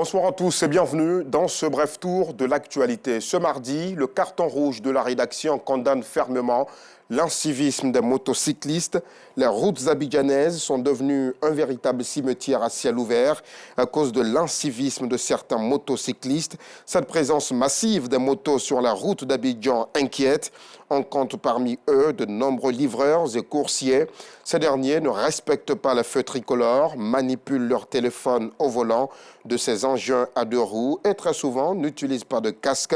Bonsoir à tous et bienvenue dans ce bref tour de l'actualité. Ce mardi, le carton rouge de la rédaction condamne fermement l'incivisme des motocyclistes. Les routes abidjanaises sont devenues un véritable cimetière à ciel ouvert à cause de l'incivisme de certains motocyclistes. Cette présence massive des motos sur la route d'Abidjan inquiète. On compte parmi eux de nombreux livreurs et coursiers. Ces derniers ne respectent pas le feu tricolore, manipulent leur téléphone au volant de ces engins à deux roues et très souvent n'utilisent pas de casque.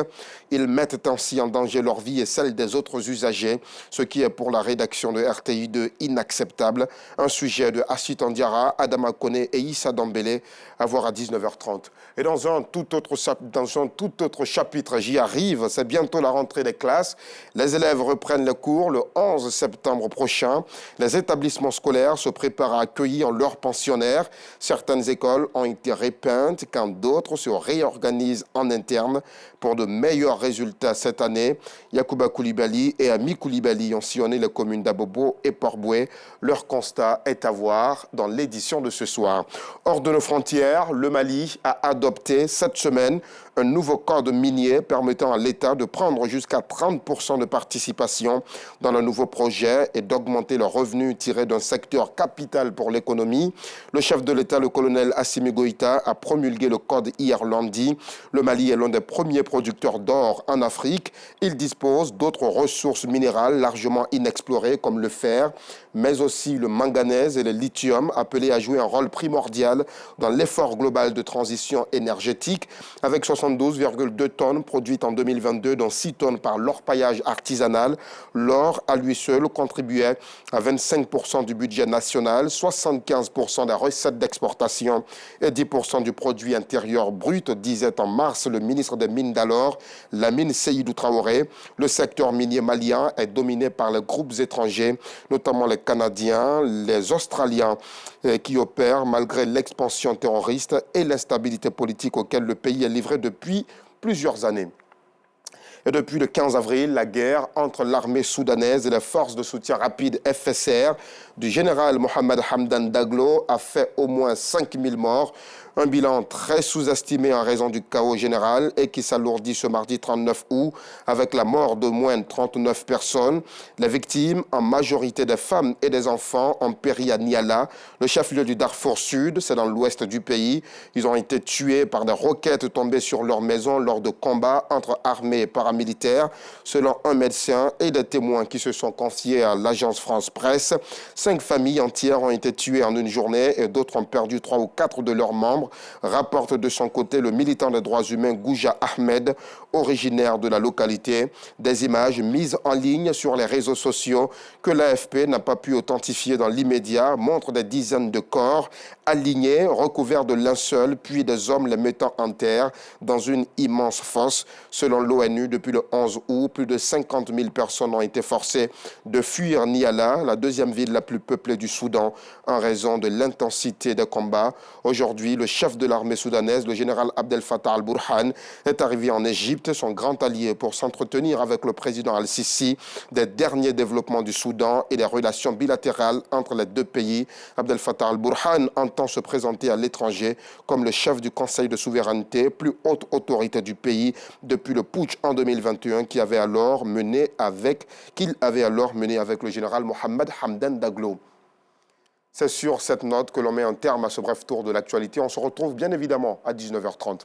Ils mettent ainsi en danger leur vie et celle des autres usagers, ce qui est pour la rédaction de RTI2 inacceptable. Un sujet de Assit Andiara, Adama Kone et Issa Dambélé à voir à 19h30. Et dans un tout autre chapitre, j'y arrive, c'est bientôt la rentrée des classes. Les élèves reprennent les cours le 11 septembre prochain. Les établissements scolaires se préparent à accueillir leurs pensionnaires. Certaines écoles ont été repeintes quand d'autres se réorganisent en interne pour de meilleurs résultats cette année. Yacouba Koulibaly et Ami Koulibaly ont sillonné les communes d'Abobo et Port-Boué. Leur constat est à voir dans l'édition de ce soir. Hors de nos frontières, le Mali a adopté cette semaine un nouveau code minier permettant à l'État de prendre jusqu'à 30% de participation dans le nouveau projet et d'augmenter le revenu tiré d'un secteur capital pour l'économie. Le chef de l'État, le colonel Assimi Goïta, a promulgué le code hier lundi. Le Mali est l'un des premiers producteurs d'or en Afrique. Il dispose d'autres ressources minérales largement inexplorées comme le fer, mais aussi le manganèse et le lithium, appelés à jouer un rôle primordial dans l'effort global de transition énergétique. Avec 72,2 tonnes produites en 2022, dont 6 tonnes par l'orpaillage artisanal, l'or à lui seul contribuait à 25% du budget national, 75% des recettes d'exportation et 10% du produit intérieur brut, disait en mars le ministre des Mines d'alors, Lamine Seydou Traoré. Le secteur minier malien est dominé par les groupes étrangers, notamment les Canadiens, les Australiens, qui opèrent malgré l'expansion terroriste et l'instabilité politique auquel le pays est livré depuis plusieurs années. Et depuis le 15 avril, la guerre entre l'armée soudanaise et les forces de soutien rapide FSR du général Mohamed Hamdan Daglo a fait au moins 5000 morts. Un bilan très sous-estimé en raison du chaos général et qui s'alourdit ce mardi 39 août avec la mort de moins de 39 personnes. Les victimes, en majorité des femmes et des enfants, ont péri à Niala, le chef-lieu du Darfour Sud, c'est dans l'ouest du pays. Ils ont été tués par des roquettes tombées sur leur maison lors de combats entre armées et paramilitaires, selon un médecin et des témoins qui se sont confiés à l'agence France Presse. 5 familles entières ont été tuées en une journée et d'autres ont perdu 3 ou 4 de leurs membres, rapporte de son côté le militant des droits humains Gouja Ahmed, originaire de la localité. Des images mises en ligne sur les réseaux sociaux que l'AFP n'a pas pu authentifier dans l'immédiat montrent des dizaines de corps alignés, recouverts de linceul, puis des hommes les mettant en terre dans une immense fosse. Selon l'ONU, depuis le 11 août, plus de 50 000 personnes ont été forcées de fuir Niala, la deuxième ville la plus peuplée du Soudan, en raison de l'intensité des combats. Aujourd'hui, le chef de l'armée soudanaise, le général Abdel Fattah al-Burhan, est arrivé en Égypte, son grand allié, pour s'entretenir avec le président al-Sisi des derniers développements du Soudan et des relations bilatérales entre les deux pays. Abdel Fattah al-Burhan entend se présenter à l'étranger comme le chef du Conseil de souveraineté, plus haute autorité du pays depuis le putsch en 2021 qu'il avait alors mené avec le général Mohamed Hamdan Daglo. C'est sur cette note que l'on met un terme à ce bref tour de l'actualité. On se retrouve bien évidemment à 19h30.